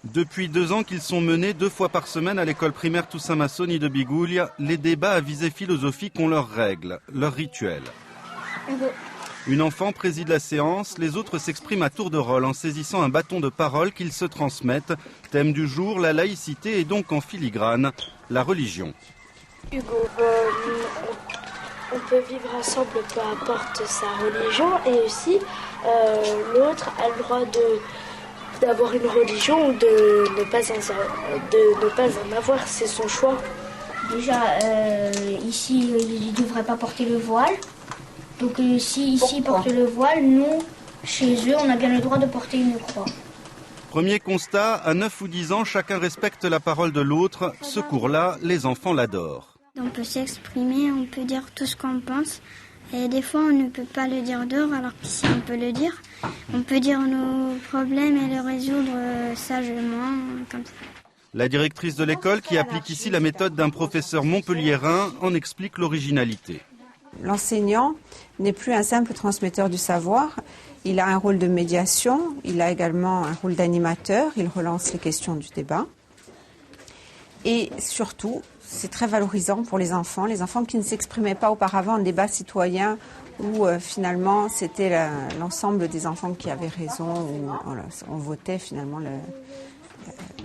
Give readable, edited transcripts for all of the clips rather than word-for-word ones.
Depuis 2 ans qu'ils sont menés 2 fois par semaine à l'école primaire Toussaint Massoni de Bigoulia, les débats à visée philosophique ont leurs règles, leurs rituels. Une enfant préside la séance, les autres s'expriment à tour de rôle en saisissant un bâton de parole qu'ils se transmettent. Thème du jour, la laïcité et donc en filigrane, la religion. Hugo, on peut vivre ensemble peu importe sa religion et aussi l'autre a le droit d'avoir une religion ou de ne pas en avoir, c'est son choix. Déjà, ici, il ne devrait pas porter le voile. Donc si ici ils portent le voile, nous, chez eux, on a bien le droit de porter une croix. Premier constat, à 9 ou 10 ans, chacun respecte la parole de l'autre. Ce cours-là, les enfants l'adorent. On peut s'exprimer, on peut dire tout ce qu'on pense. Et des fois, on ne peut pas le dire dehors, alors qu'ici, on peut le dire. On peut dire nos problèmes et les résoudre sagement, comme ça. La directrice de l'école, qui applique ici la méthode d'un professeur montpelliérain, en explique l'originalité. L'enseignant n'est plus un simple transmetteur du savoir, il a un rôle de médiation, il a également un rôle d'animateur, il relance les questions du débat. Et surtout, c'est très valorisant pour les enfants qui ne s'exprimaient pas auparavant en débat citoyen où finalement c'était l'ensemble des enfants qui avaient raison, où on votait finalement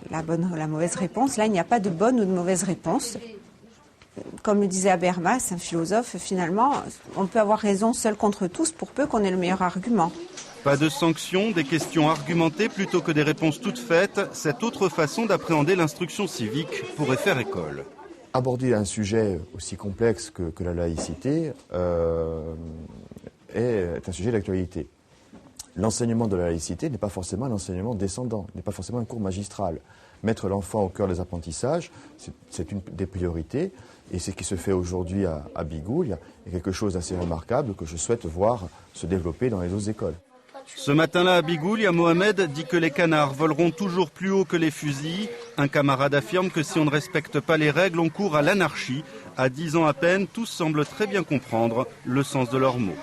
la mauvaise réponse. Là, il n'y a pas de bonne ou de mauvaise réponse. Comme le disait Habermas, un philosophe, finalement, on peut avoir raison seul contre tous pour peu qu'on ait le meilleur argument. Pas de sanctions, des questions argumentées plutôt que des réponses toutes faites. Cette autre façon d'appréhender l'instruction civique pourrait faire école. Aborder un sujet aussi complexe que la laïcité est un sujet d'actualité. L'enseignement de la laïcité n'est pas forcément un enseignement descendant, n'est pas forcément un cours magistral. Mettre l'enfant au cœur des apprentissages, c'est une des priorités. Et ce qui se fait aujourd'hui à Bigoulia est quelque chose d'assez remarquable que je souhaite voir se développer dans les autres écoles. Ce matin-là à Bigoulia, Mohamed dit que les canards voleront toujours plus haut que les fusils. Un camarade affirme que si on ne respecte pas les règles, on court à l'anarchie. À 10 ans à peine, tous semblent très bien comprendre le sens de leurs mots.